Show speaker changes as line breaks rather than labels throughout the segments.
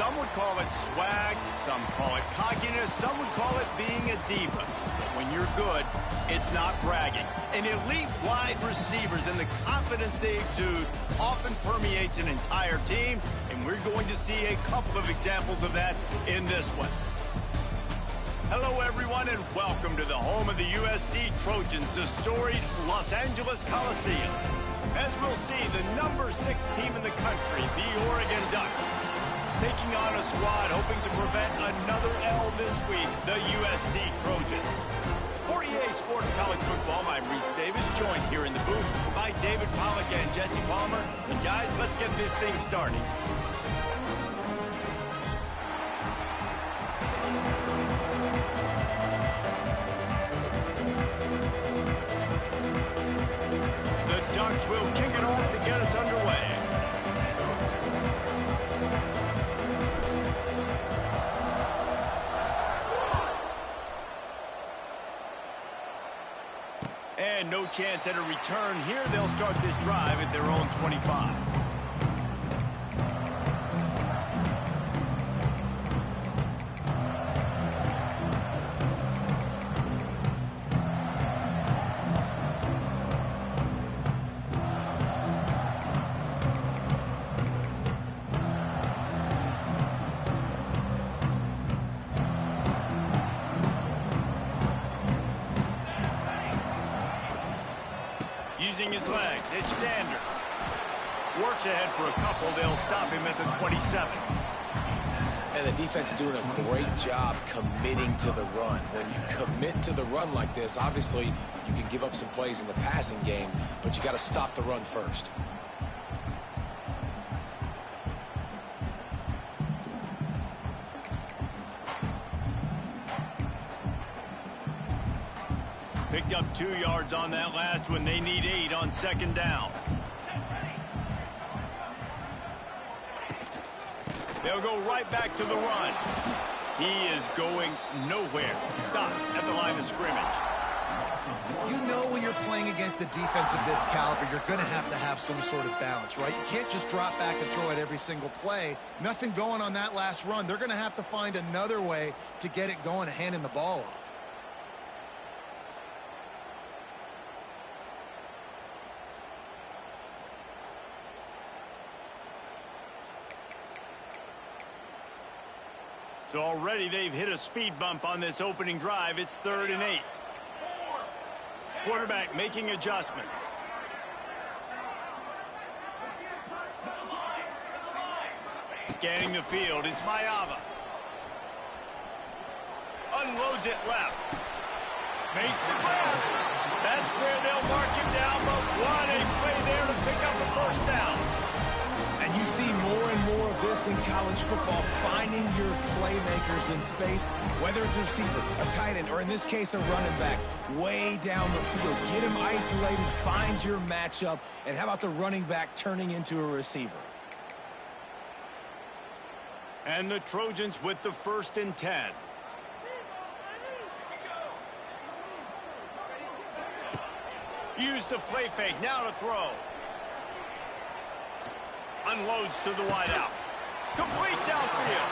Some would call it swag, some call it cockiness, some would call it being a diva. But when you're good, it's not bragging. And elite wide receivers and the confidence they exude often permeates an entire team, and we're going to see a couple of examples of that in this one. Hello, everyone, and welcome to the home of the USC Trojans, the storied Los Angeles Coliseum. As we'll see, the number 6 team in the country, the Oregon Ducks, taking on a squad hoping to prevent another L this week, the USC Trojans. For EA Sports College Football, I'm Reese Davis, joined here in the booth by David Pollack and Jesse Palmer. And guys, let's get this thing started. The Ducks will kick it off to get us underway. And no chance at a return here. They'll start this drive at their own 25. Using his legs, it's Sanders. Works ahead for a couple. They'll stop him at the 27.
And the defense is doing a great job committing to the run. When you commit to the run like this, obviously you can give up some plays in the passing game, but you got to stop the run first.
Picked up 2 yards on that last one. They need 8 on second down. They'll go right back to the run. He is going nowhere. Stop at the line of scrimmage.
You know when you're playing against a defense of this caliber, you're going to have some sort of balance, right? You can't just drop back and throw it every single play. Nothing going on that last run. They're going to have to find another way to get it going and handing the ball off.
So already they've hit a speed bump on this opening drive. It's 3rd and 8. Quarterback making adjustments. Scanning the field, it's Mayava. Unloads it left. Makes the grab. That's where they'll mark him down, but what a play there to pick up a first down.
And you see more and more of this in college football, finding your playmakers in space, whether it's a receiver, a tight end, or in this case, a running back, way down the field. Get him isolated, find your matchup, and how about the running back turning into a receiver?
And the Trojans with the 1st and 10. Use the play fake, now to throw. Unloads to the wideout. Complete downfield.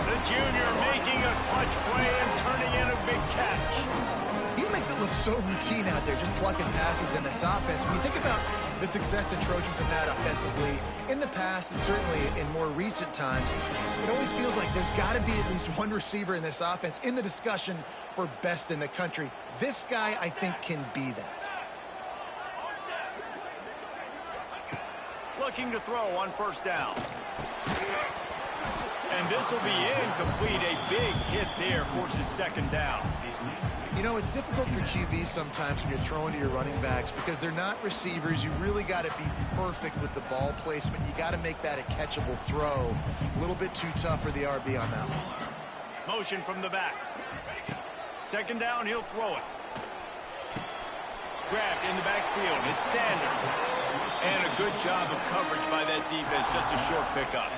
The junior making a clutch play and turning in a big catch.
He makes it look so routine out there, just plucking passes in this offense. When you think about the success the Trojans have had offensively in the past and certainly in more recent times, it always feels like there's got to be at least one receiver in this offense in the discussion for best in the country. This guy, I think, can be that.
Looking to throw on 1st down. And this will be incomplete. A big hit there forces 2nd down.
You know, it's difficult for QBs sometimes when you're throwing to your running backs because they're not receivers. You really got to be perfect with the ball placement. You got to make that a catchable throw. A little bit too tough for the RB on that one.
Motion from the back. 2nd down, he'll throw it. Grabbed in the backfield. It's Sanders. And a good job of coverage by that defense, just a short pickup.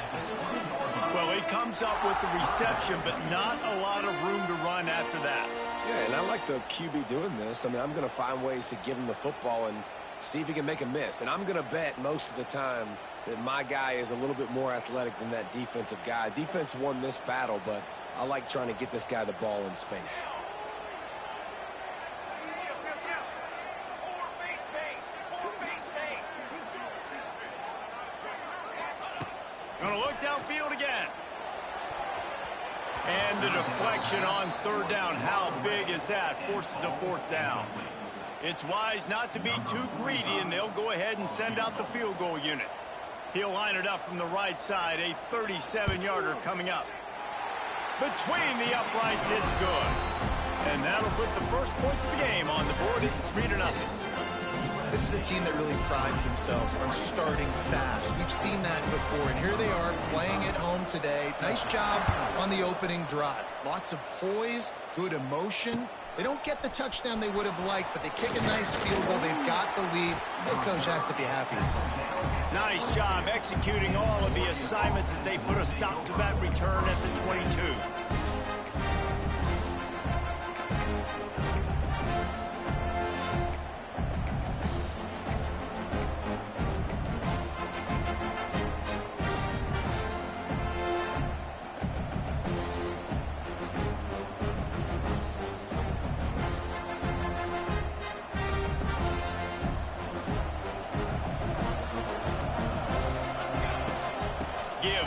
Well, he comes up with the reception, but not a lot of room to run after that.
Yeah, and I like the QB doing this. I mean, I'm going to find ways to give him the football and See if he can make a miss. And I'm going to bet most of the time that my guy is a little bit more athletic than that defensive guy. Defense won this battle, but I like trying to get this guy the ball in space.
Gonna look downfield again. And the deflection on third down. How big is that? Forces a fourth down. It's wise not to be too greedy, and they'll go ahead and send out the field goal unit. He'll line it up from the right side. A 37-yarder coming up. Between the uprights, it's good. And that'll put the first points of the game on the board. It's 3-0.
This is a team that really prides themselves on starting fast. We've seen that before, and here they are playing at home today. Nice job on the opening drive. Lots of poise, good emotion. They don't get the touchdown they would have liked, but they kick a nice field goal. They've got the lead. Head coach has to be happy with them.
Nice job executing all of the assignments as they put a stop to that return at the 22.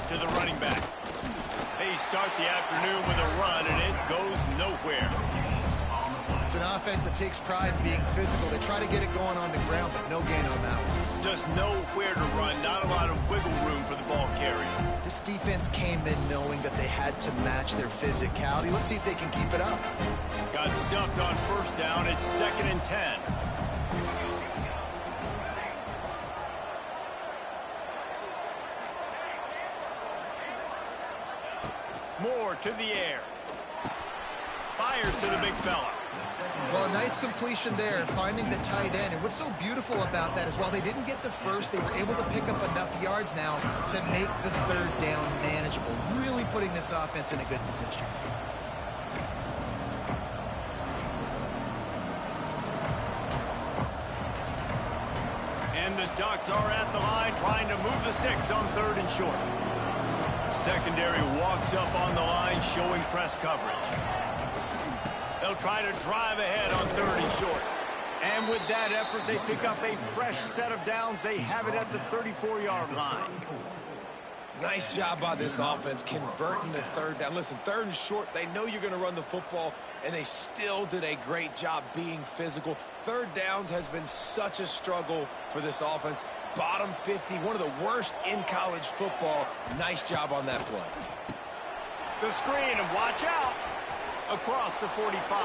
To the running back. They start the afternoon with a run, and it goes nowhere.
It's an offense that takes pride in being physical. They try to get it going on the ground, but no gain on that one.
Just nowhere to run. Not a lot of wiggle room for the ball carrier.
This defense came in knowing that they had to match their physicality. Let's see if they can keep it up.
Got stuffed on first down. It's 2nd and 10. Moore to the air. Fires to the big fella.
Well, a nice completion there, finding the tight end. And what's so beautiful about that is while they didn't get the first, they were able to pick up enough yards now to make the third down manageable. Really putting this offense in a good position.
And the Ducks are at the line trying to move the sticks on 3rd and short. Secondary walks up on the line, showing press coverage. They'll try to drive ahead on 3rd and short. And with that effort, they pick up a fresh set of downs. They have it at the 34-yard line.
Nice job by this offense converting the 3rd down. Listen, 3rd and short, they know you're going to run the football, and they still did a great job being physical. 3rd downs has been such a struggle for this offense. Bottom 50, one of the worst in college football. Nice job on that play.
The screen, and watch out across the 45.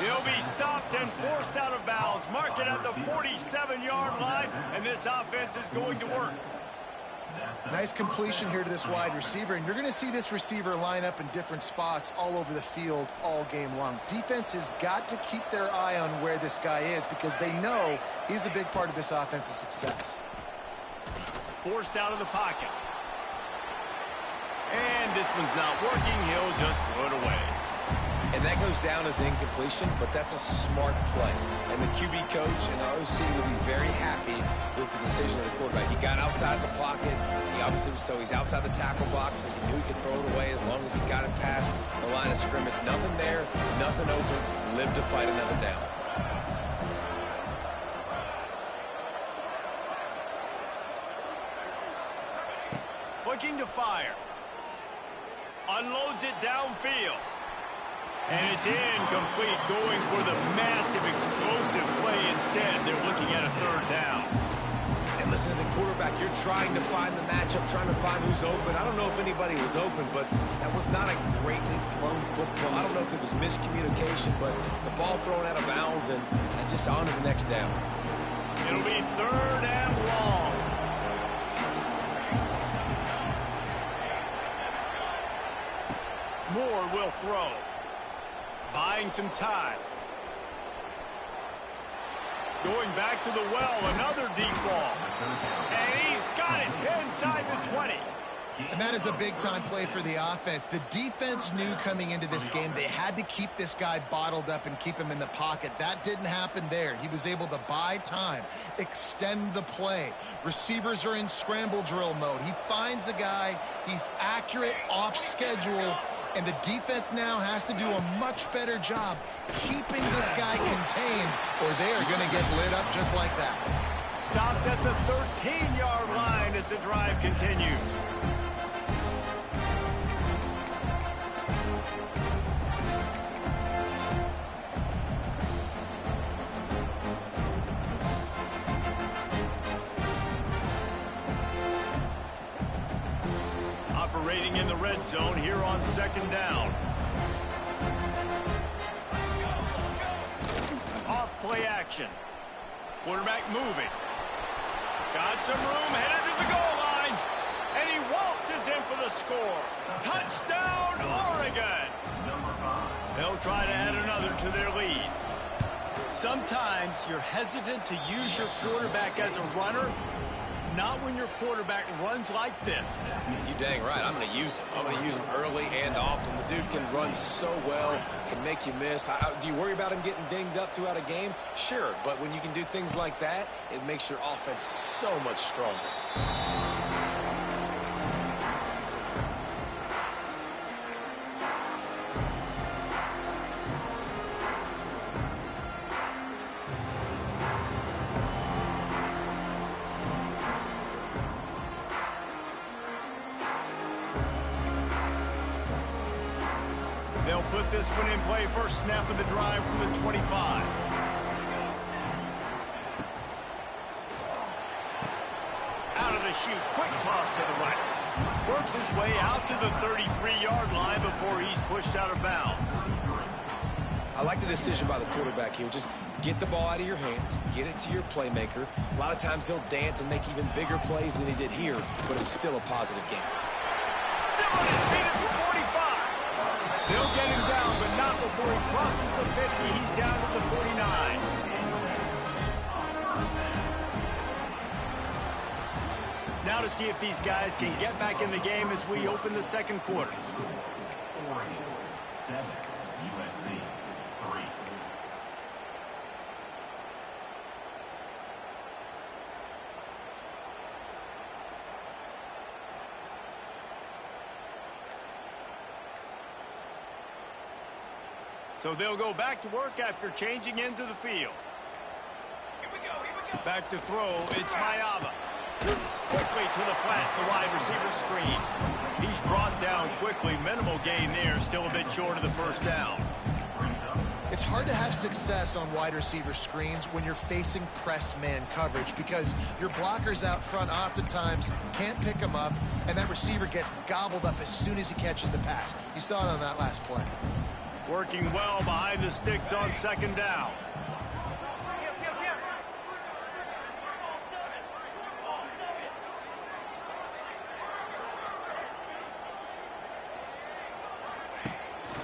He'll be stopped and forced out of bounds. Mark it at the 47-yard line, and this offense is going to work.
Nice completion here to this wide receiver, and you're going to see this receiver line up in different spots all over the field all game long. Defense has got to keep their eye on where this guy is because they know he's a big part of this offense's success.
Forced out of the pocket. And this one's not working. He'll just throw it away.
And that goes down as incompletion, but that's a smart play. And the QB coach and the OC will be very happy with the decision of the quarterback. He got outside the pocket. He obviously was so he's outside the tackle boxes. He knew he could throw it away as long as he got it past the line of scrimmage. Nothing there, nothing open. Live to fight another down.
Looking to fire. Unloads it downfield. And it's incomplete, going for the massive explosive play instead. They're looking at a 3rd down.
And listen, as a quarterback, you're trying to find the matchup, trying to find who's open. I don't know if anybody was open, but that was not a greatly thrown football. I don't know if it was miscommunication, but the ball thrown out of bounds and just on to the next down.
It'll be 3rd and long. Moore will throw. Buying some time. Going back to the well, another deep ball. And he's got it inside the 20.
And that is a big-time play for the offense. The defense knew coming into this game they had to keep this guy bottled up and keep him in the pocket. That didn't happen there. He was able to buy time, extend the play. Receivers are in scramble drill mode. He finds a guy. He's accurate, off schedule. And the defense now has to do a much better job keeping this guy contained, or they're going to get lit up just like that.
Stopped at the 13-yard line as the drive continues. Operating in the red zone here on second down. Off play action. Quarterback moving. Got some room, headed to the goal line. And he waltzes in for the score. Touchdown, Oregon. They'll try to add another to their lead. Sometimes you're hesitant to use your quarterback as a runner. Not when your quarterback runs like this.
You dang right. I'm going to use him. I'm going to use him early and often. The dude can run so well, can make you miss. Do you worry about him getting dinged up throughout a game? Sure, but when you can do things like that, it makes your offense so much stronger.
They'll put this one in play. First snap of the drive from the 25. Out of the chute. Quick toss to the right. Works his way out to the 33-yard line before he's pushed out of bounds.
I like the decision by the quarterback here. Just get the ball out of your hands, get it to your playmaker. A lot of times he'll dance and make even bigger plays than he did here, but it was still a positive game.
Still on his feet at the 45. They'll get him down, but not before he crosses the 50. He's down to the 49. Now to see if these guys can get back in the game as we open the second quarter.
Oregon 7, USC 3.
So they'll go back to work after changing into the field.
Here we go.
Back to throw, it's Mayava. Quickly to the flat, the wide receiver screen. He's brought down quickly. Minimal gain there, still a bit short of the first down.
It's hard to have success on wide receiver screens when you're facing press man coverage because your blockers out front oftentimes can't pick them up, and that receiver gets gobbled up as soon as he catches the pass. You saw it on that last play.
Working well behind the sticks on second down.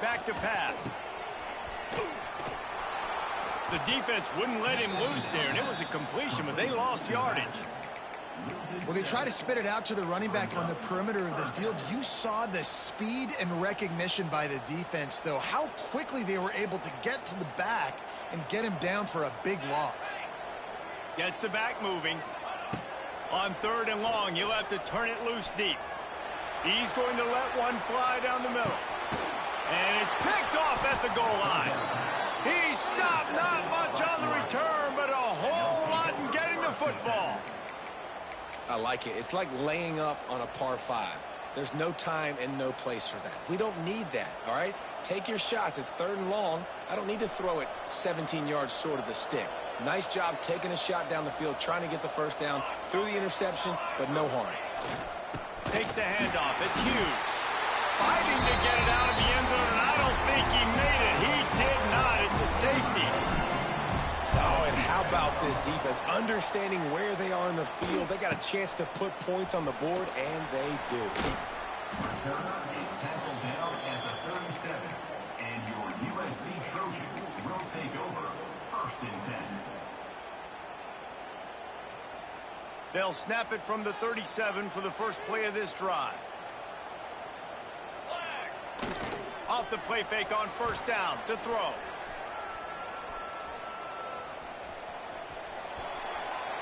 Back to pass. The defense wouldn't let him loose there, and it was a completion, but they lost yardage.
Well, they try to spit it out to the running back on the perimeter of the field. You saw the speed and recognition by the defense, though. How quickly they were able to get to the back and get him down for a big loss.
Gets the back moving. On third and long, he'll have to turn it loose deep. He's going to let one fly down the middle. And it's picked off at the goal line. He stopped, not much on the return, but a whole lot in getting the football.
I like it. It's like laying up on a par 5. There's no time and no place for that. We don't need that, all right? Take your shots. It's third and long. I don't need to throw it 17 yards short of the stick. Nice job taking a shot down the field, trying to get the first down, through the interception, but no harm.
Takes the handoff. It's Hughes. Fighting to get it out of the end zone, and I don't think he made it. He did not. It's a safety.
Oh, and how about this defense? Understanding where they are in the field. They got a chance to put points on the board, and they do.
Returner is tackled down at the 37, and your USC Trojans will take over 1st and 10.
They'll snap it from the 37 for the first play of this drive. off the play fake on first down to throw.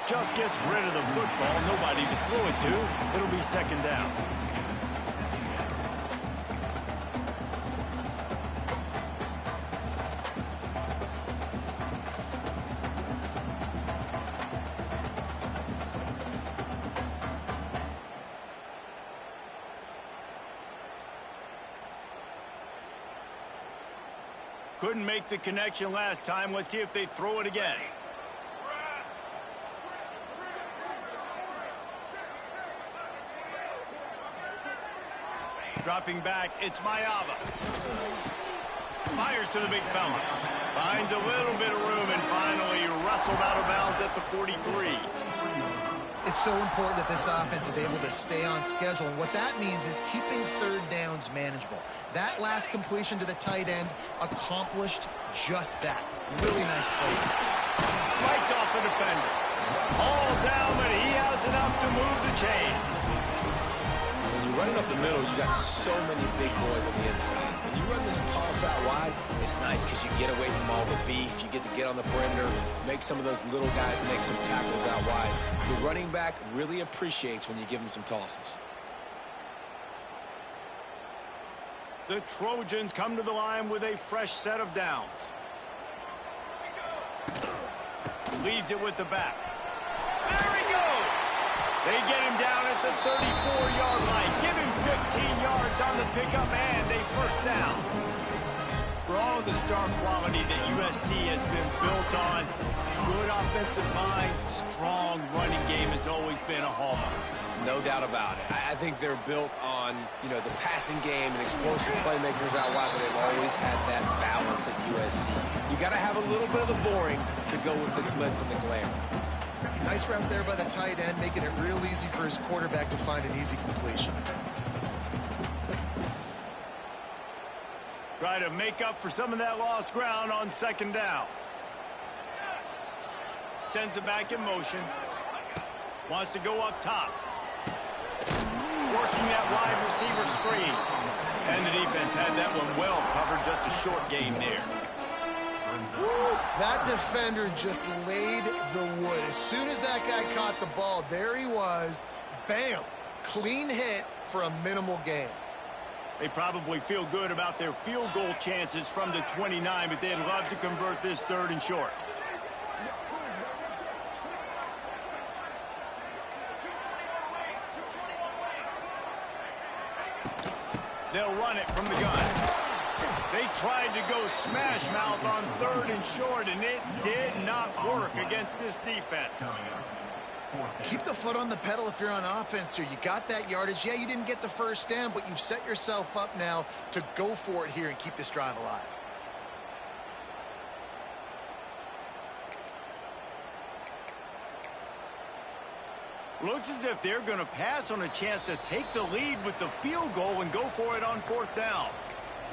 Just gets rid of the football. Nobody to throw it to. It'll be second down. Couldn't make the connection last time. Let's see if they throw it again. Dropping back, it's Mayava. Fires to the big fella. Finds a little bit of room and finally wrestled out of bounds at the 43.
It's so important that this offense is able to stay on schedule, and what that means is keeping third downs manageable. That last completion to the tight end accomplished just that. Really nice play.
Fights off a defender. All down, but he has enough to move the chains.
When you run it up the middle, you got so many big boys on the inside. When you run this toss out wide, it's nice because you get away from all the beef. You get to get on the perimeter, make some of those little guys make some tackles out wide. The running back really appreciates when you give him some tosses.
The Trojans come to the line with a fresh set of downs. Leaves it with the back. There he goes! They get him down at the 34-yard line. Give him 15 yards on the pickup and a first down. For all of the star quality that USC has been built on, good offensive line, strong running game has always been a hallmark.
No doubt about it. I think they're built on, the passing game and explosive playmakers out wide, but they've always had that balance at USC. You got to have a little bit of the boring to go with the glitz and the glamour.
Nice route there by the tight end, making it real easy for his quarterback to find an easy completion.
Try to make up for some of that lost ground on second down. Sends it back in motion. Wants to go up top. Working that wide receiver screen. And the defense had that one well covered, just a short gain there.
That defender just laid the wood. As soon as that guy caught the ball, there he was. Bam! Clean hit for a minimal gain.
They probably feel good about their field goal chances from the 29, but they'd love to convert this third and short. They'll run it from the gun. They tried to go smash mouth on third and short, and it did not work against this defense.
Keep the foot on the pedal if you're on offense here. You got that yardage. Yeah, you didn't get the first down, but you've set yourself up now to go for it here and keep this drive alive.
Looks as if they're going to pass on a chance to take the lead with the field goal and go for it on fourth down.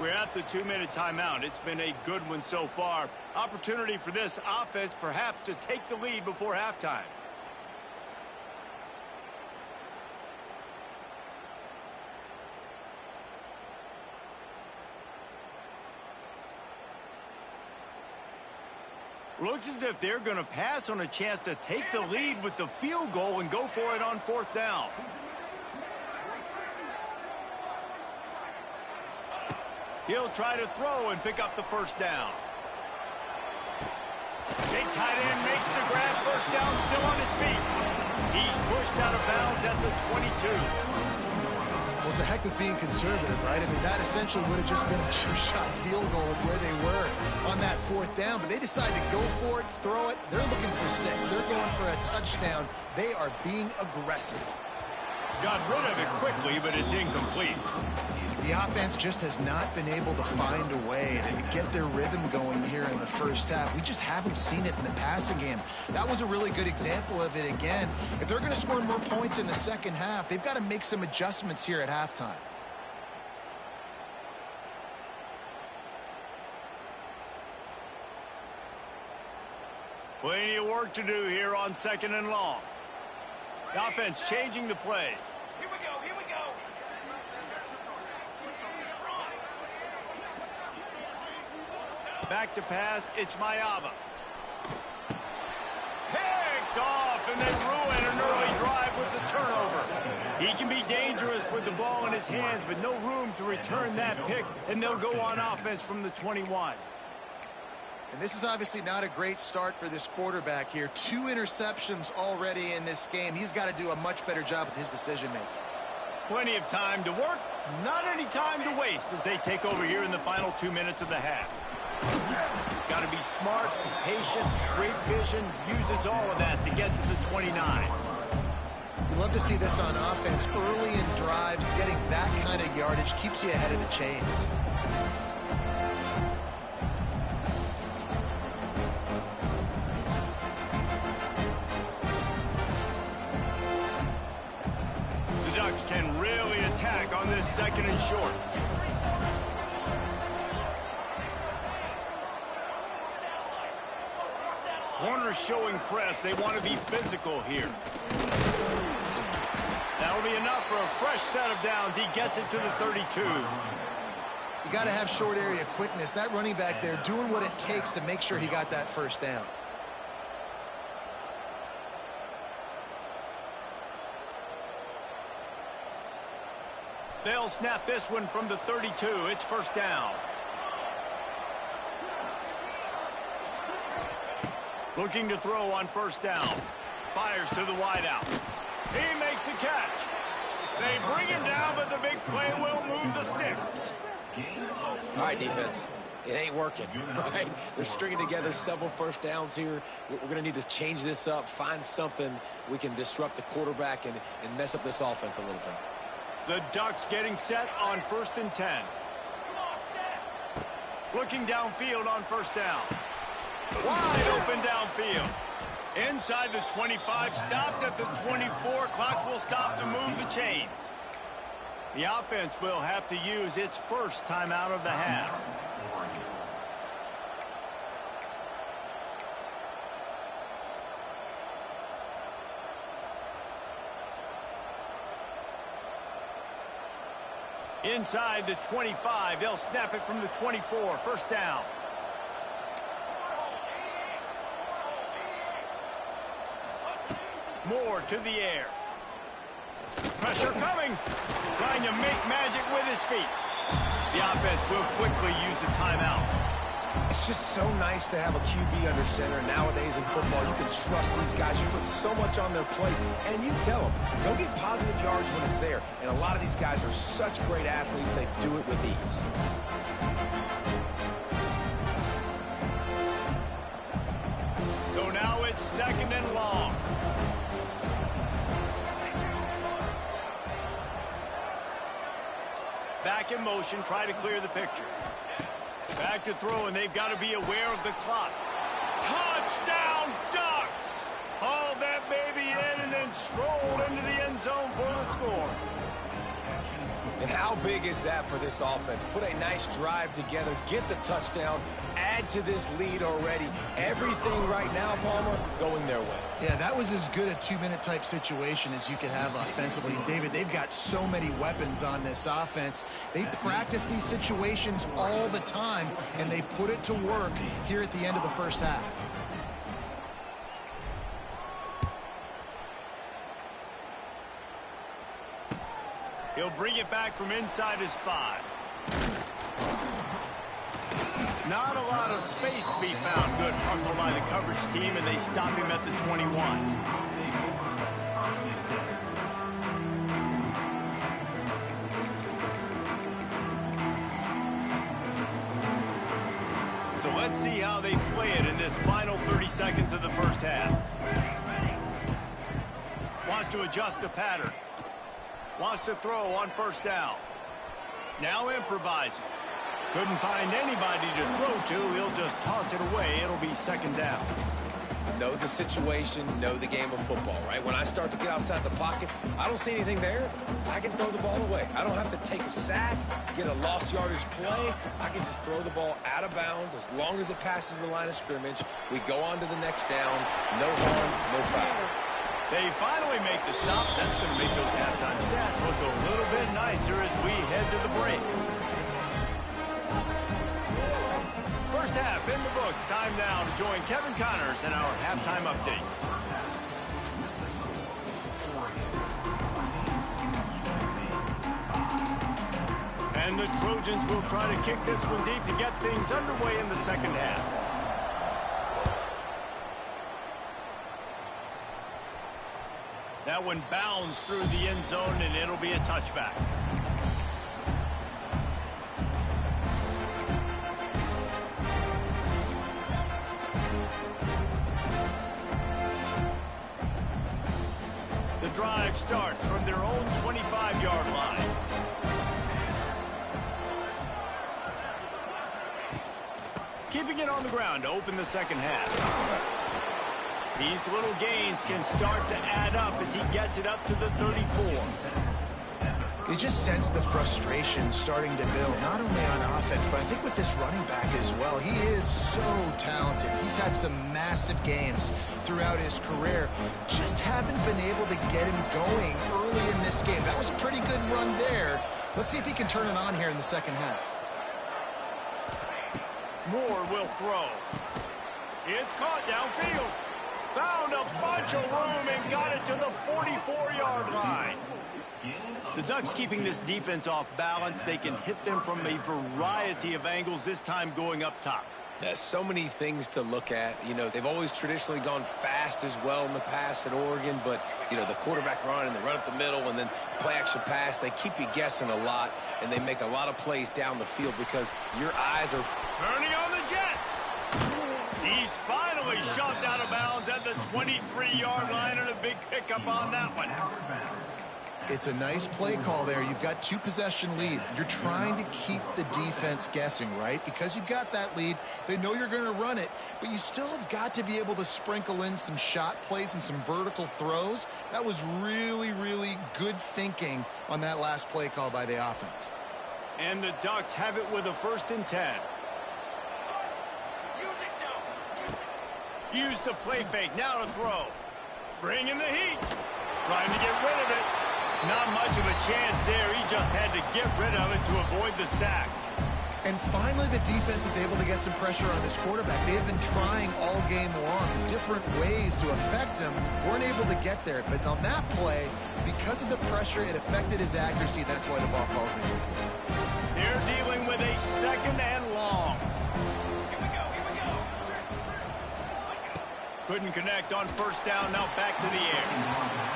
We're at the 2-minute timeout. It's been a good one so far. Opportunity for this offense perhaps to take the lead before halftime. Looks as if they're going to pass on a chance to take the lead with the field goal and go for it on fourth down. He'll try to throw and pick up the first down. Big tight end makes the grab, first down, still on his feet. He's pushed out of bounds at the 22.
Well, it's a heck of being conservative, right? I mean, that essentially would have just been a two-shot field goal with where they were on that fourth down, but they decided to go for it, throw it. They're looking for 6. They're going for a touchdown. They are being aggressive.
Got rid of it quickly, but it's incomplete.
The offense just has not been able to find a way to get their rhythm going here in the first half. We just haven't seen it in the passing game. That was a really good example of it again. If they're going to score more points in the second half, they've got to make some adjustments here at halftime.
Plenty of work to do here on second and long. The offense changing the play.
Here we go, here we go.
Back to pass, it's Mayava. Picked off, and they ruin an early drive with the turnover. He can be dangerous with the ball in his hands, but no room to return that pick, and they'll go on offense from the 21.
And this is obviously not a great start for this quarterback here. 2 interceptions already in this game. He's got to do a much better job with his decision-making.
Plenty of time to work, not any time to waste as they take over here in the final 2 minutes of the half. Got to be smart, patient, great vision, uses all of that to get to the 29.
You love to see this on offense. Early in drives, getting that kind of yardage keeps you ahead of the chains.
The Ducks can really attack on this 2nd and short. Corners showing press. They want to be physical here. That'll be enough for a fresh set of downs. He gets it to the 32.
You got to have short area quickness. That running back there doing what it takes to make sure he got that first down.
They'll snap this one from the 32. It's first down. Looking to throw on first down. Fires to the wideout. He makes a catch. They bring him down, but the big play will move the sticks.
All right, defense. It ain't working, right? They're stringing together several first downs here. We're going to need to change this up, find something we can disrupt the quarterback and mess up this offense a little bit.
The Ducks getting set on 1st and 10. Looking downfield on first down. Wide open downfield. Inside the 25, stopped at the 24. Clock will stop to move the chains. The offense will have to use its first timeout of the half. Inside the 25, they'll snap it from the 24. First down. Moore to the air. Pressure coming. Trying to make magic with his feet. The offense will quickly use a timeout.
It's just so nice to have a QB under center. Nowadays in football, you can trust these guys. You put so much on their plate, and you tell them, they'll get positive yards when it's there. And a lot of these guys are such great athletes, they do it with ease.
So now it's 2nd and long. Back in motion, try to clear the picture. Back to throw, and they've got to be aware of the clock. Touchdown, Ducks! Hauled that baby in and then strolled into the end zone for the score.
And how big is that for this offense? Put a nice drive together, get the touchdown, add to this lead already. Everything right now, Palmer, going their way.
Yeah, that was as good a 2-minute type situation as you could have offensively. David, they've got so many weapons on this offense. They practice these situations all the time, and they put it to work here at the end of the first half.
He'll bring it back from inside his 5. Not a lot of space to be found. Good hustle by the coverage team, and they stop him at the 21. So let's see how they play it in this final 30 seconds of the first half. Wants to adjust the pattern. Wants to throw on first down. Now improvising. Couldn't find anybody to throw to. He'll just toss it away. It'll be 2nd down.
Know the situation, know the game of football, right? When I start to get outside the pocket, I don't see anything there. I can throw the ball away. I don't have to take a sack, get a lost yardage play. I can just throw the ball out of bounds as long as it passes the line of scrimmage. We go on to the next down. No harm, no foul.
They finally make the stop. That's going to make those halftime stats look a little bit nicer as we head to the break. 1st half in the books. Time now to join Kevin Connors in our halftime update. And the Trojans will try to kick this one deep to get things underway in the second half. That one bounds through the end zone, and it'll be a touchback. The drive starts from their own 25-yard line. Keeping it on the ground to open the second half. These little gains can start to add up as he gets it up to the 34.
You just sense the frustration starting to build, not only on offense, but I think with this running back as well. He is so talented. He's had some massive games throughout his career. Just haven't been able to get him going early in this game. That was a pretty good run there. Let's see if he can turn it on here in the second half.
Moore will throw. It's caught downfield. Found a bunch of room and got it to the 44-yard line. The Ducks keeping this defense off balance. They can hit them from a variety of angles, this time going up top.
There's so many things to look at. You know, they've always traditionally gone fast as well in the past at Oregon, but, you know, the quarterback run and the run up the middle and then play action pass, they keep you guessing a lot, and they make a lot of plays down the field because your eyes are
turning on the Jets. He's finally shoved out of bounds at the 23-yard line, and a big pickup on that one.
It's a nice play call there. You've got 2-possession lead. You're trying to keep the defense guessing, right? Because you've got that lead, they know you're going to run it, but you still have got to be able to sprinkle in some shot plays and some vertical throws. That was really, really good thinking on that last play call by the offense.
And the Ducks have it with a 1st and 10. Use the play fake, now to throw. Bring in the heat. Trying to get rid of it. Not much of a chance there. He just had to get rid of it to avoid the sack.
And finally, the defense is able to get some pressure on this quarterback. They have been trying all game long different ways to affect him. Weren't able to get there. But on that play, because of the pressure, it affected his accuracy. That's why the ball falls incomplete.
They're dealing with a 2nd and long. Couldn't connect on 1st down, now back to the air.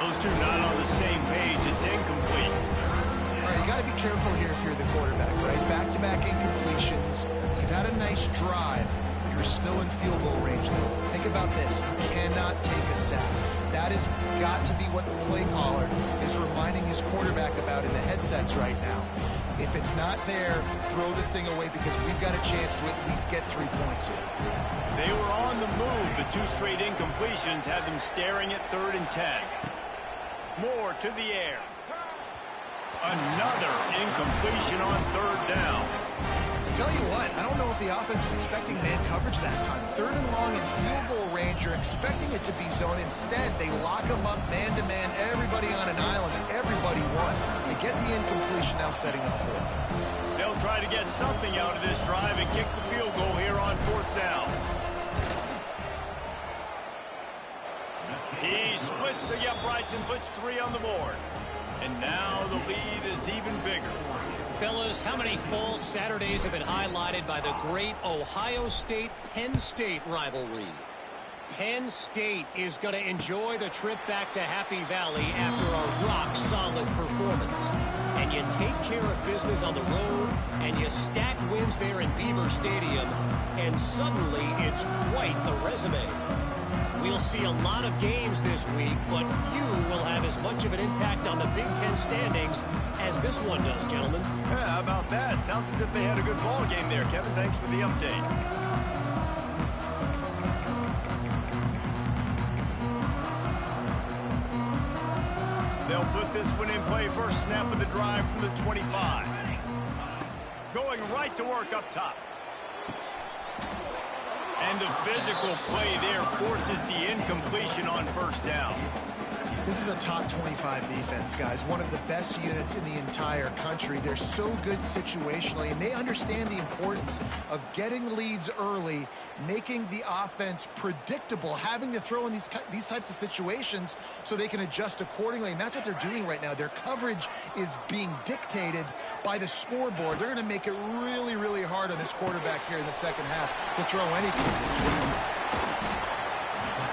Those two not on the same page. It's incomplete.
All right, you got to be careful here if you're the quarterback, right? Back-to-back incompletions. You've had a nice drive. You're still in field goal range, though. Think about this. You cannot take a sack. That has got to be what the play caller is reminding his quarterback about in the headsets right now. If it's not there, throw this thing away because we've got a chance to at least get 3 points here.
They were on the move. The 2 straight incompletions had them staring at 3rd and 10. Moore to the air. Another incompletion on 3rd down.
Tell you what, I don't know if the offense was expecting man coverage that time. 3rd and long in field goal range, you're expecting it to be zone. Instead, they lock them up man-to-man, everybody on an island, and everybody won. They get the incompletion, now setting up 4th.
They'll try to get something out of this drive and kick the field goal here on 4th down. He splits the uprights and puts 3 on the board. And now the lead is even bigger.
Fellas, how many full Saturdays have been highlighted by the great Ohio State-Penn State rivalry? Penn State is going to enjoy the trip back to Happy Valley after a rock-solid performance. And you take care of business on the road, and you stack wins there in Beaver Stadium, and suddenly it's quite the resume. We'll see a lot of games this week, but few will have as much of an impact on the Big Ten standings as this one does, gentlemen.
Yeah, how about that? Sounds as if they had a good ball game there. Kevin, thanks for the update. They'll put this one in play. First snap of the drive from the 25. Going right to work up top. And the physical play there forces the incompletion on 1st down.
This is a top 25 defense, guys. One of the best units in the entire country. They're so good situationally, and they understand the importance of getting leads early, making the offense predictable, having to throw in these types of situations so they can adjust accordingly. And that's what they're doing right now. Their coverage is being dictated by the scoreboard. They're going to make it really, really hard on this quarterback here in the second half to throw anything.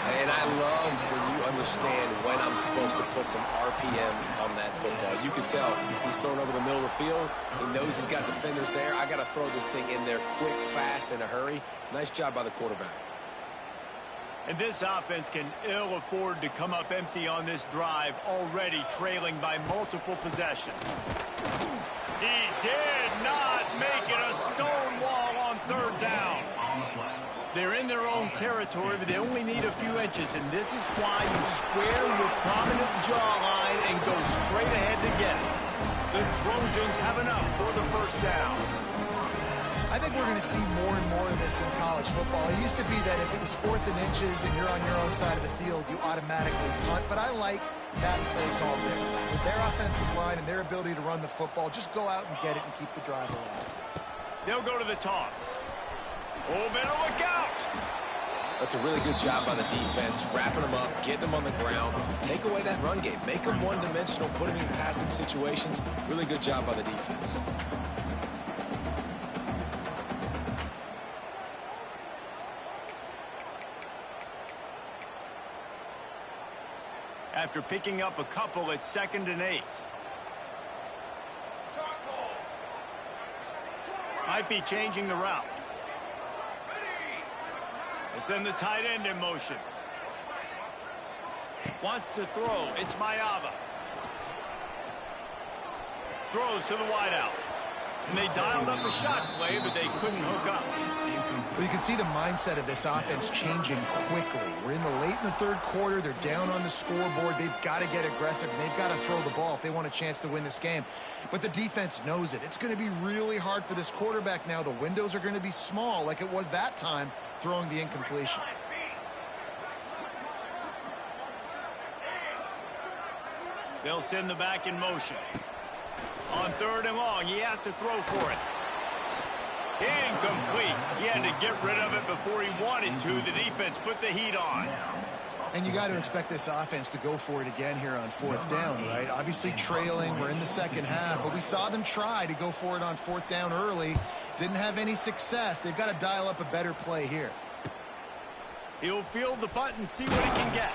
And I love when you understand when I'm supposed to put some RPMs on that football. You can tell he's thrown over the middle of the field. He knows he's got defenders there. I got to throw this thing in there quick, fast, in a hurry. Nice job by the quarterback.
And this offense can ill afford to come up empty on this drive, already trailing by multiple possessions. He did not make it a stone wall on third down. They're in their own territory, but they only need a few inches, and this is why you square your prominent jawline and go straight ahead to get it. The Trojans have enough for the first down.
I think we're going to see more and more of this in college football. It used to be that if it was 4th and inches and you're on your own side of the field, you automatically punt, but I like that play call there. With their offensive line and their ability to run the football, just go out and get it and keep the drive alive.
They'll go to the toss. Oh, better look out!
That's a really good job by the defense, wrapping them up, getting them on the ground. Take away that run game. Make them one-dimensional, put them in passing situations. Really good job by the defense.
After picking up a couple, it's 2nd and 8. Might be changing the route. They send the tight end in motion. Wants to throw. It's Mayava. Throws to the wideout. And they dialed up a shot play, but they couldn't hook up.
Well, you can see the mindset of this offense changing quickly. We're in the late in the third quarter. They're down on the scoreboard. They've got to get aggressive, and they've got to throw the ball if they want a chance to win this game. But the defense knows it. It's going to be really hard for this quarterback now. The windows are going to be small like it was that time throwing the incompletion.
They'll send the back in motion. On 3rd and long, he has to throw for it. Incomplete. He had to get rid of it before he wanted to. The defense put the heat on.
And you got to expect this offense to go for it again here on 4th down, right? Obviously trailing. We're in the second half, but we saw them try to go for it on 4th down early. Didn't have any success. They've got to dial up a better play here.
He'll field the punt and see what he can get.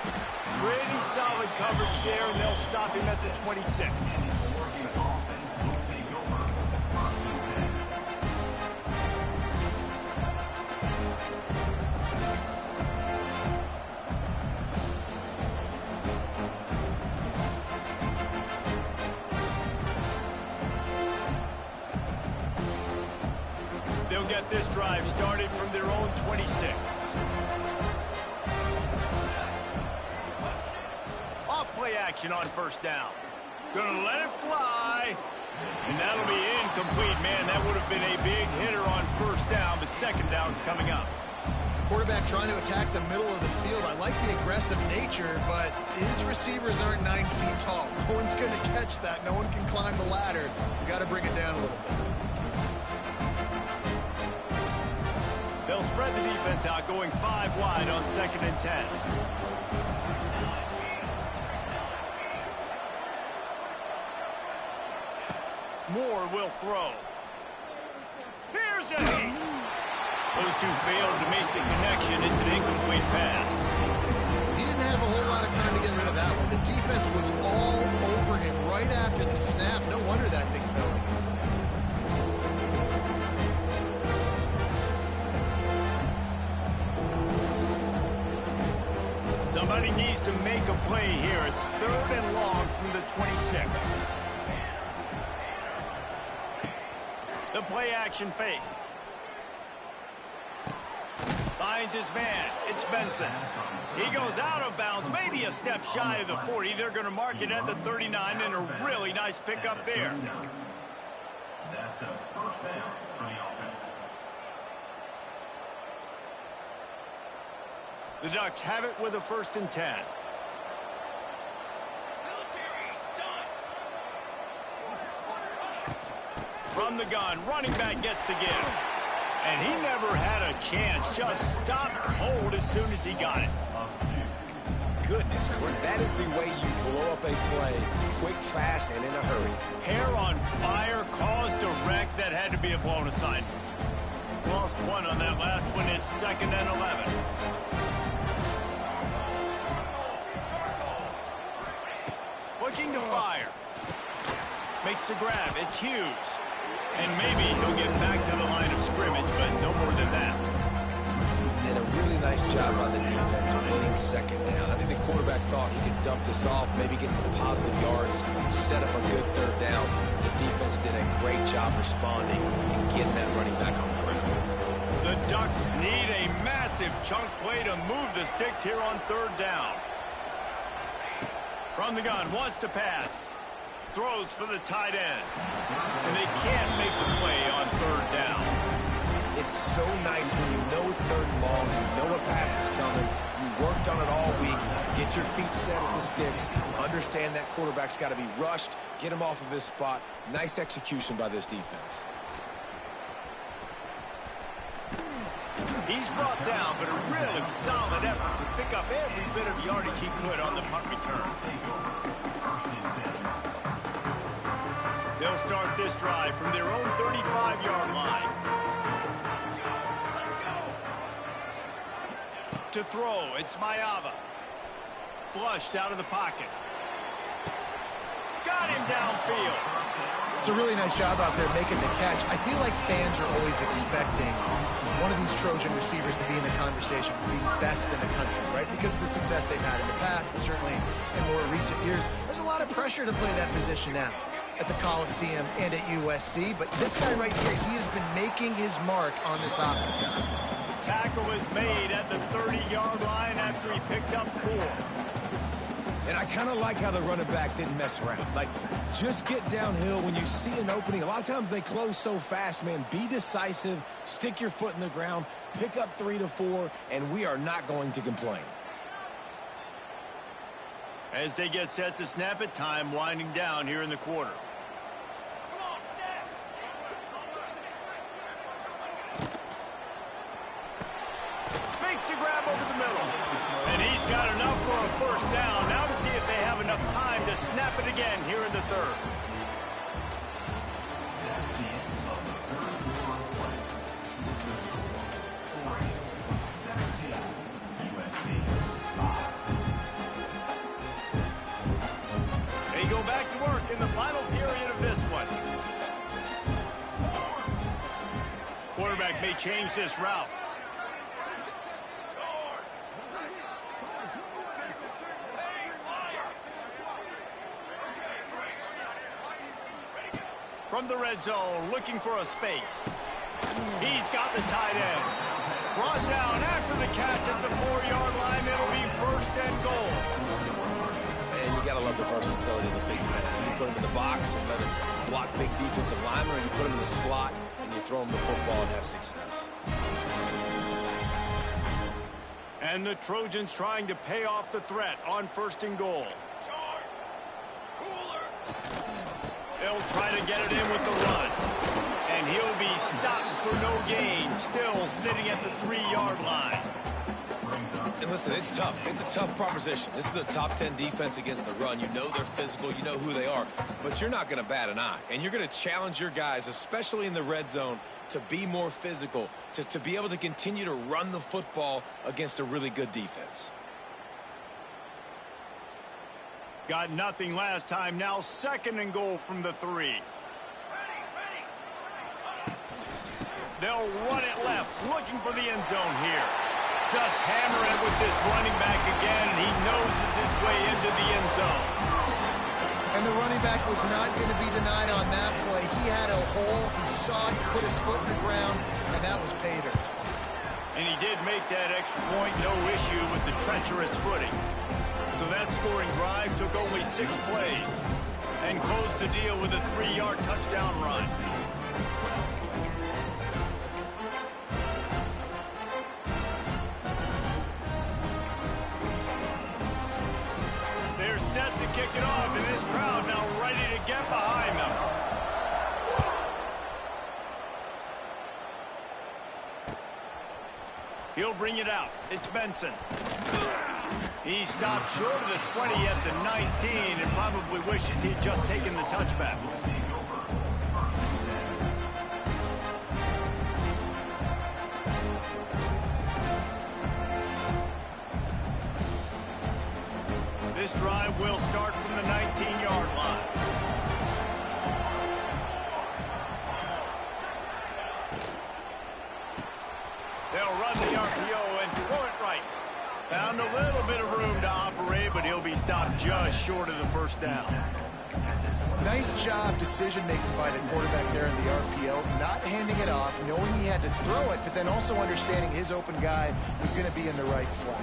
Pretty solid coverage there, and they'll stop him at the 26. They'll get this drive started from their own 26. Off-play action on 1st down. Gonna let it fly. And that'll be incomplete. Man, that would have been a big hitter on 1st down, but 2nd down's coming up.
Quarterback trying to attack the middle of the field. I like the aggressive nature, but his receivers aren't 9 feet tall. No one's going to catch that. No one can climb the ladder. You got to bring it down a little bit.
They'll spread the defense out, going 5 wide on 2nd and 10. Moore will throw. Here's a hit. Those two failed to make the connection. It's an incomplete pass.
He didn't have a whole lot of time to get rid of that one. The defense was all over him right after the snap. No wonder that thing fell.
Somebody needs to make a play here. It's 3rd and long from the 26. The play action fake. Finds his man. It's Benson. He goes out of bounds, maybe a step shy of the 40. They're going to mark it at the 39, and a really nice pickup there.
That's a 1st down for the offense.
The Ducks have it with a 1st and 10. from the gun. Running back gets the give. And he never had a chance. Just stopped cold as soon as he got it.
Goodness, that is the way you blow up a play, quick, fast, and in a hurry.
Hair on fire, caused a wreck that had to be a blown aside. Lost one on that last one. It's 2nd and 11. Looking to fire. Makes the grab. It's Hughes. And maybe he'll get back to the line of scrimmage, but no more than that.
And a really nice job on the defense winning 2nd down. I think the quarterback thought he could dump this off, maybe get some positive yards, set up a good 3rd down. The defense did a great job responding and getting that running back on the ground.
The Ducks need a massive chunk play to move the sticks here on 3rd down. From the gun, wants to pass. Throws for the tight end. And they can't make the play on 3rd down.
It's so nice when you know it's 3rd and long, you know a pass is coming, you worked on it all week, get your feet set at the sticks, understand that quarterback's got to be rushed, get him off of his spot. Nice execution by this defense.
He's brought down, but a really solid effort to pick up every bit of yardage he could on the punt return. They'll start this drive from their own 35-yard line. To throw, it's Mayava. Flushed out of the pocket. Got him downfield.
It's a really nice job out there making the catch. I feel like fans are always expecting one of these Trojan receivers to be in the conversation for being best in the country, right? Because of the success they've had in the past, and certainly in more recent years. There's a lot of pressure to play that position now at the Coliseum and at USC. But this guy right here, he has been making his mark on this offense.
Tackle is made at the 30-yard line after he picked up 4.
And I kind of like how the running back didn't mess around. Like, just get downhill when you see an opening. A lot of times they close so fast, man. Be decisive, stick your foot in the ground, pick up 3 to 4, and we are not going to complain.
As they get set to snap it, time winding down here in the quarter. Makes the grab over the middle. And he's got enough for a 1st down. Now to see if they have enough time to snap it again here in the 3rd. They go back to work in the final period of this one. Quarterback may change this route. From the red zone, looking for a space. He's got the tight end. Brought down after the catch at the 4-yard line. It'll be 1st and goal.
And you got to love the versatility of the big fella. You put him in the box and let him block big defensive linemen, or you put him in the slot and you throw him the football and have success.
And the Trojans trying to pay off the threat on 1st and goal. They'll try to get it in with the run. And he'll be stopped for no gain, still sitting at the 3-yard line.
And listen, it's tough. It's a tough proposition. This is a top 10 defense against the run. You know they're physical. You know who they are. But you're not going to bat an eye. And you're going to challenge your guys, especially in the red zone, to be more physical, to be able to continue to run the football against a really good defense.
Got nothing last time. Now 2nd and goal from the 3. They'll run it left, looking for the end zone here. Just hammer it with this running back again, and he noses his way into the end zone.
And the running back was not going to be denied on that play. He had a hole. He saw it. He put his foot in the ground, and that was pay dirt.
And he did make that extra point, no issue with the treacherous footing. So that scoring drive took only 6 plays and closed the deal with a 3-yard touchdown run. They're set to kick it off, and this crowd now ready to get behind them. He'll bring it out. It's Benson. He stopped short of the 20 at the 19 and probably wishes he'd just taken the touchback. This drive will start from the 19-yard line. They'll run the RPO and throw it right. Found a little bit of room to operate, but he'll be stopped just short of the first down.
Nice job decision-making by the quarterback there in the RPO, not handing it off, knowing he had to throw it, but then also understanding his open guy was going to be in the right flat.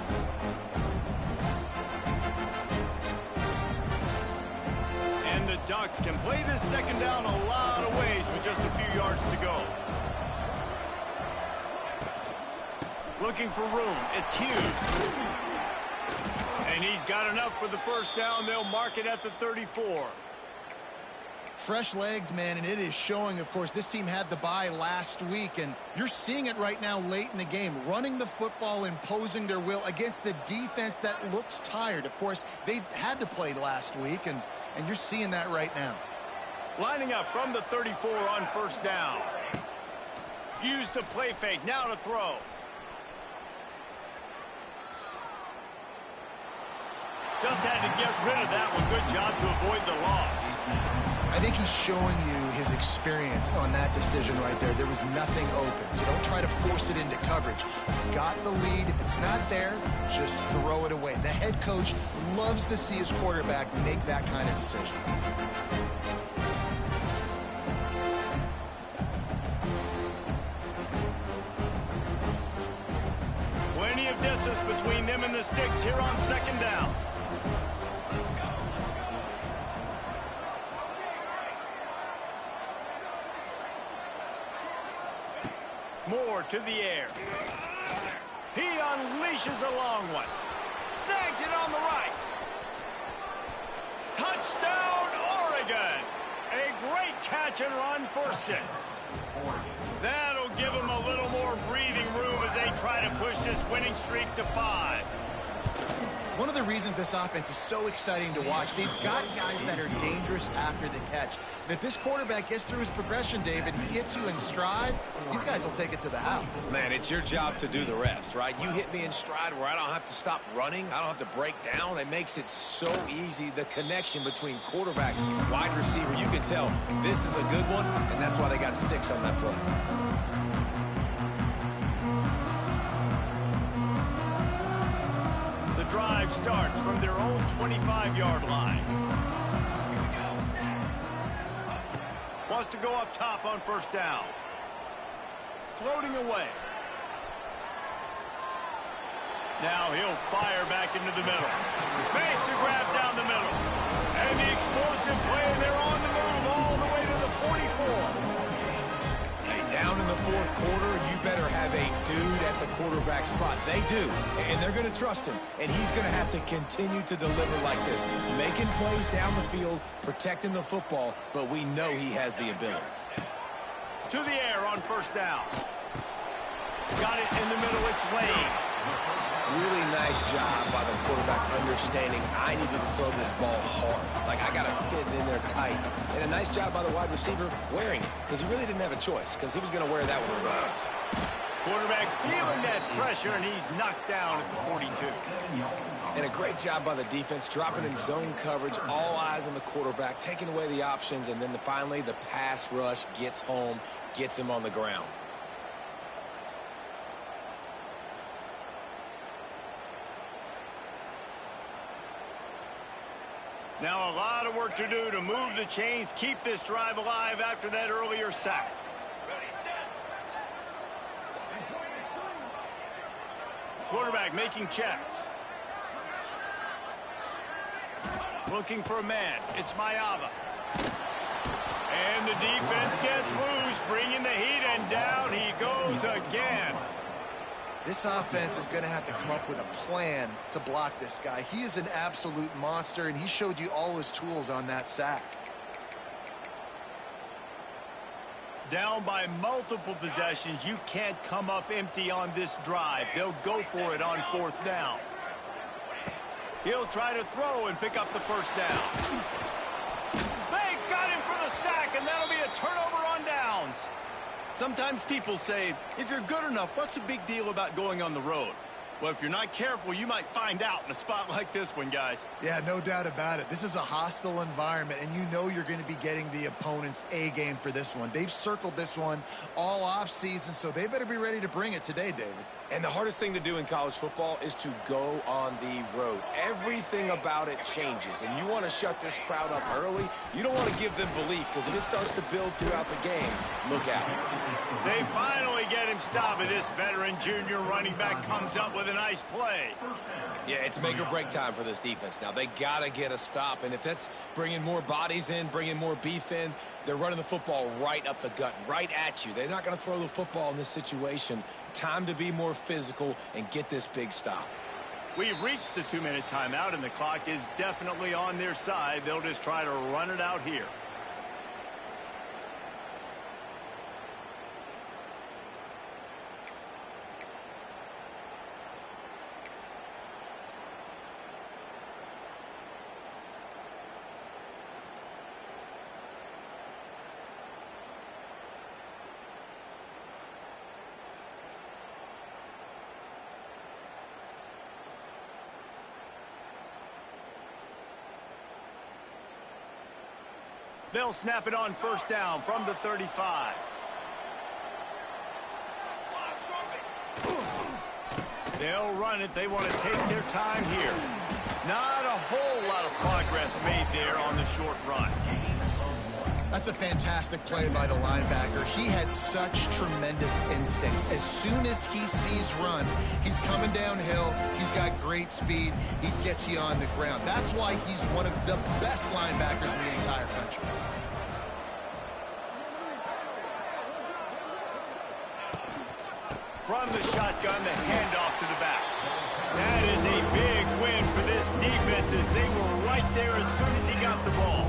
And the Ducks can play this second down a lot of ways with just a few yards to go. Looking for room. It's Hughes. And he's got enough for the first down. They'll mark it at the 34.
Fresh legs, man, and it is showing. Of course, this team had the bye last week, and you're seeing it right now late in the game, running the football, imposing their will against the defense that looks tired. Of course, they had to play last week, and you're seeing that right now.
Lining up from the 34 on first down. Use the play fake. Now to throw. Just had to get rid of that one. Good job to avoid the loss.
I think he's showing you his experience on that decision right there. There was nothing open, so don't try to force it into coverage. You've got the lead. If it's not there, just throw it away. The head coach loves to see his quarterback make that kind of decision.
Plenty of distance between them and the sticks here on second down. Moore to the air. He unleashes a long one. Snags it on the right. Touchdown, Oregon. A great catch and run for 6. That'll give them a little more breathing room as they try to push this winning streak to 5.
One of the reasons this offense is so exciting to watch, they've got guys that are dangerous after the catch. And if this quarterback gets through his progression, David, hits you in stride, these guys will take it to the house.
Man, it's your job to do the rest, right? You hit me in stride where I don't have to stop running. I don't have to break down. It makes it so easy. The connection between quarterback and wide receiver, you can tell this is a good one, and that's why they got 6 on that play.
Drive starts from their own 25-yard line. Wants to go up top on first down. Floating away. Now he'll fire back into the middle. Makes a grab down the middle. And the explosive play, and they're on the move all the way to the 44.
Down in the fourth quarter, you better have a dude at the quarterback spot. They do, and they're going to trust him, and he's going to have to continue to deliver like this, making plays down the field, protecting the football, but we know he has the ability.
To the air on first down. Got it in the middle, it's Lane.
Really nice job by the quarterback understanding I needed to throw this ball hard. Like, I got to fit it in there tight. And a nice job by the wide receiver wearing it, because he really didn't have a choice, because he was going to wear that one regardless.
Quarterback feeling that pressure, and he's knocked down at the 42.
And a great job by the defense, dropping in zone coverage, all eyes on the quarterback, taking away the options, and then finally the pass rush gets home, gets him on the ground.
Now a lot of work to do to move the chains, keep this drive alive after that earlier sack. Quarterback making checks. Looking for a man. It's Mayava. And the defense gets loose, bringing the heat, and down he goes again.
This offense is going to have to come up with a plan to block this guy. He is an absolute monster, and he showed you all his tools on that sack.
Down by multiple possessions, you can't come up empty on this drive. They'll go for it on 4th down. He'll try to throw and pick up the 1st down. They got him for the sack, and that'll be a turnover on downs. Sometimes people say, if you're good enough, what's the big deal about going on the road? Well, if you're not careful, you might find out in a spot like this one, guys.
Yeah, no doubt about it. This is a hostile environment, and you know you're going to be getting the opponent's A game for this one. They've circled this one all offseason, so they better be ready to bring it today, David.
And the hardest thing to do in college football is to go on the road. Everything about it changes, and you want to shut this crowd up early. You don't want to give them belief, because if it starts to build throughout the game, look out.
They finally get him stopped, and this veteran junior running back comes up with a nice play.
Yeah, it's make or break time for this defense now. They got to get a stop, and if that's bringing more bodies in, bringing more beef in, they're running the football right up the gut, right at you. They're not going to throw the football in this situation. Time to be more physical and get this big stop.
We've reached the 2-minute timeout, and the clock is definitely on their side. They'll just try to run it out here. They'll snap it on 1st down from the 35. They'll run it. They want to take their time here. Not a whole lot of progress made there on the short run.
That's a fantastic play by the linebacker. He has such tremendous instincts. As soon as he sees run, he's coming downhill. He's got great speed. He gets you on the ground. That's why he's one of the best linebackers in the entire country.
From the shotgun, the handoff to the back. That is a big win for this defense as they were right there as soon as he got the ball.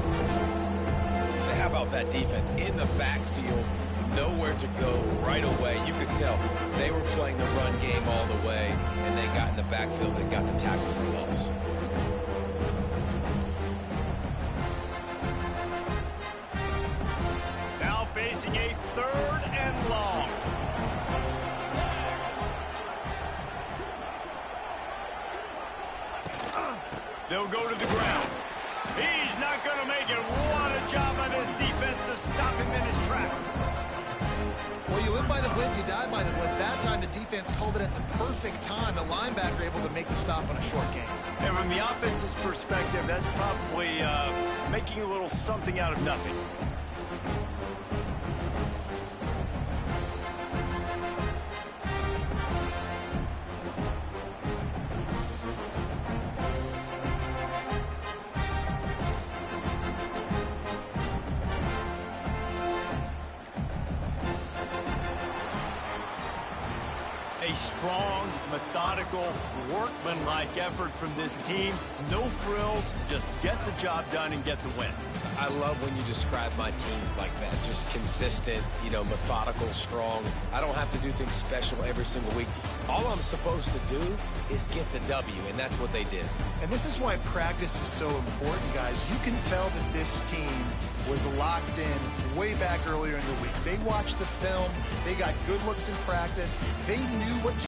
How about that defense in the backfield, nowhere to go right away. You could tell they were playing the run game all the way, and they got in the backfield and got the tackle for loss.
Now facing a 3rd and long. They'll go to the ground. He's not going to make it. What a job by this defense to stop him in his tracks.
Well, you live by the blitz, you die by the blitz. That time, the defense called it at the perfect time. The linebacker able to make the stop on a short game.
And from the offense's perspective, that's probably making a little something out of nothing. A strong, methodical, workmanlike effort from this team. No frills, just get the job done and get the win.
I love when you describe my teams like that. Just consistent, methodical, strong. I don't have to do things special every single week. All I'm supposed to do is get the W, and that's what they did.
And this is why practice is so important, guys. You can tell that this team was locked in way back earlier in the week. They watched the film. They got good looks in practice. They knew what